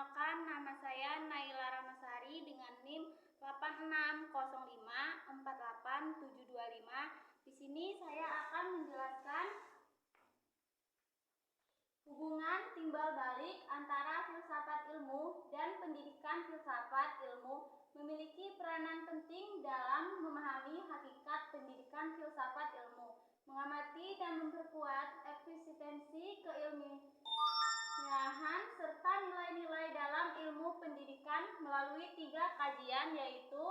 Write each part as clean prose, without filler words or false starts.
Perkenalkan, nama saya Naila Ramasari dengan NIM 860548725. Di sini saya akan menjelaskan hubungan timbal balik antara filsafat ilmu dan pendidikan filsafat ilmu memiliki peranan penting dalam memahami hakikat pendidikan filsafat ilmu, mengamati dan memperkuat eksistensi keilmuan serta nilai-nilai dalam ilmu pendidikan melalui 3 kajian, yaitu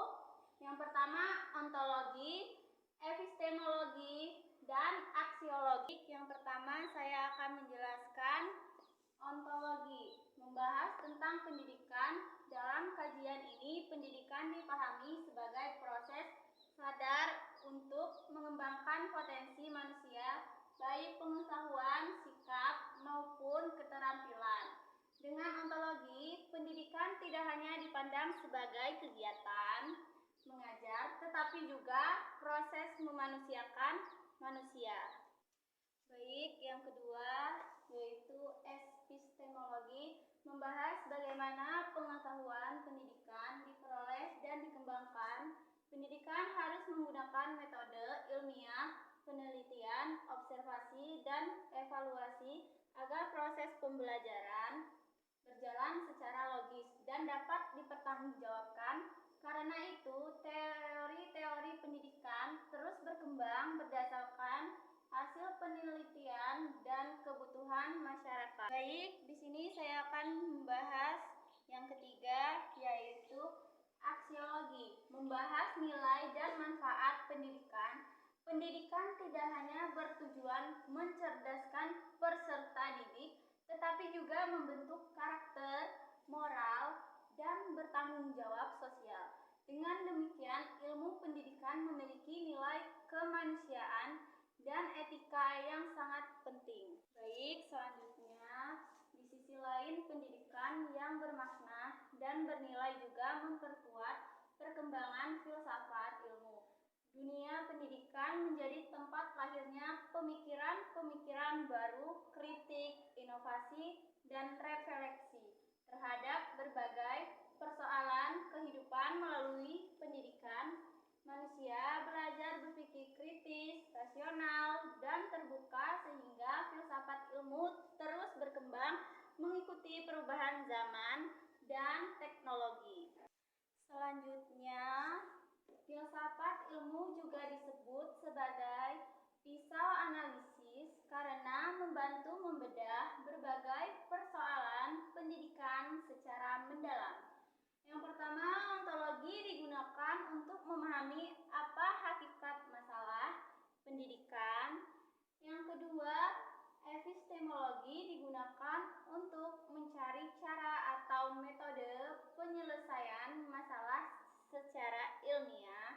yang pertama ontologi, epistemologi, dan aksiologi. Yang pertama saya akan menjelaskan ontologi, membahas tentang pendidikan. Dalam kajian ini, pendidikan dipahami sebagai proses sadar untuk mengembangkan potensi manusia, baik pengetahuan, sikap, maupun keterampilan. Dengan ontologi, pendidikan tidak hanya dipandang sebagai kegiatan mengajar, tetapi juga proses memanusiakan manusia. Baik, yang kedua yaitu epistemologi, membahas bagaimana pengetahuan pendidikan diperoleh dan dikembangkan. Pendidikan harus menggunakan metode ilmiah, penelitian, observasi, dan evaluasi agar proses pembelajaran berjalan secara logis dan dapat dipertanggungjawabkan. Karena itu, teori-teori pendidikan terus berkembang berdasarkan hasil penelitian dan kebutuhan masyarakat. Baik, di sini saya akan membahas yang ketiga, yaitu aksiologi, membahas nilai dan manfaat pendidikan. Pendidikan tidak hanya bertujuan mencerdaskan peserta didik, tetapi juga membentuk karakter, moral, dan bertanggung jawab sosial. Dengan demikian, ilmu pendidikan memiliki nilai kemanusiaan dan etika yang sangat penting. Baik, selanjutnya, di sisi lain pendidikan yang bermakna dan bernilai juga memperkuat perkembangan filsafat ilmu. Dunia pendidikan menjadi tempat lahirnya pemikiran-pemikiran baru, kritik, inovasi, dan refleksi terhadap berbagai persoalan kehidupan. Melalui pendidikan, manusia belajar berpikir kritis, rasional, dan terbuka sehingga filsafat ilmu terus berkembang mengikuti perubahan zaman dan teknologi. Selanjutnya, filsafat ilmu juga disebut sebagai pisau analisis karena membantu membedah berbagai persoalan pendidikan secara mendalam. Yang pertama, ontologi digunakan untuk memahami apa hakikat masalah pendidikan. Yang kedua, epistemologi digunakan untuk mencari cara atau metode penyelesaian masalah secara ilmiah.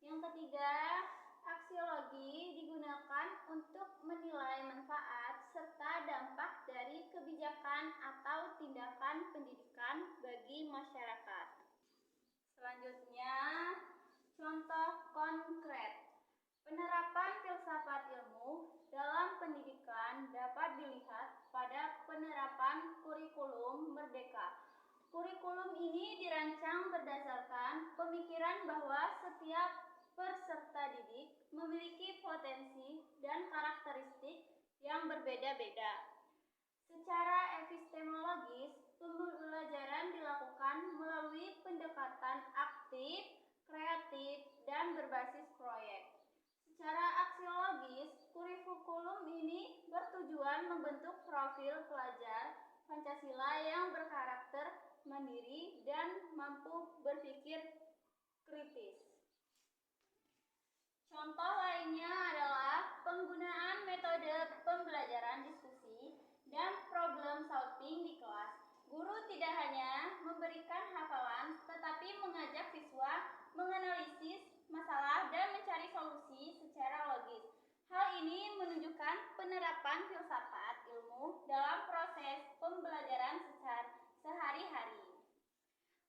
Yang ketiga, aksiologi digunakan untuk menilai manfaat serta dampak dari kebijakan atau tindakan pendidikan bagi masyarakat. Selanjutnya, contoh konkret. Penerapan filsafat ilmu dalam pendidikan dapat dilihat pada penerapan kurikulum merdeka. Kurikulum ini dirancang berdasarkan pemikiran bahwa setiap peserta didik memiliki potensi dan karakteristik yang berbeda-beda. Secara epistemologis, pembelajaran dilakukan melalui pendekatan aktif, kreatif, dan berbasis proyek. Secara aksiologis, kurikulum ini bertujuan membentuk profil pelajar Pancasila yang berkarakter mandiri dan mampu berpikir kritis. Contoh lainnya adalah penggunaan metode pembelajaran diskusi dan problem solving di kelas. Guru tidak hanya memberikan hafalan, tetapi mengajak siswa menganalisis masalah dan mencari solusi secara logis. Hal ini menunjukkan penerapan filsafat ilmu dalam proses pembelajaran secara sehari-hari.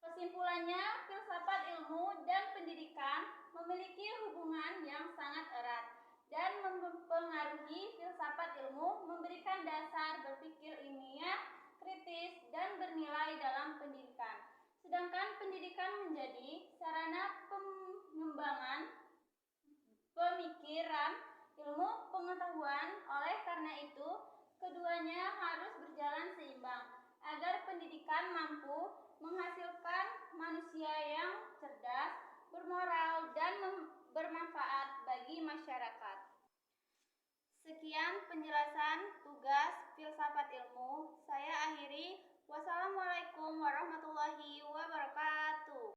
Kesimpulannya, filsafat ilmu dan pendidikan memiliki hubungan yang sangat erat dan mempengaruhi. Filsafat ilmu memberikan dasar berpikir ilmiah, kritis, dan bernilai dalam ilmu pengetahuan. Oleh karena itu, keduanya harus berjalan seimbang agar pendidikan mampu menghasilkan manusia yang cerdas, bermoral, dan bermanfaat bagi masyarakat. Sekian penjelasan tugas filsafat ilmu. Saya akhiri. Wassalamualaikum warahmatullahi wabarakatuh.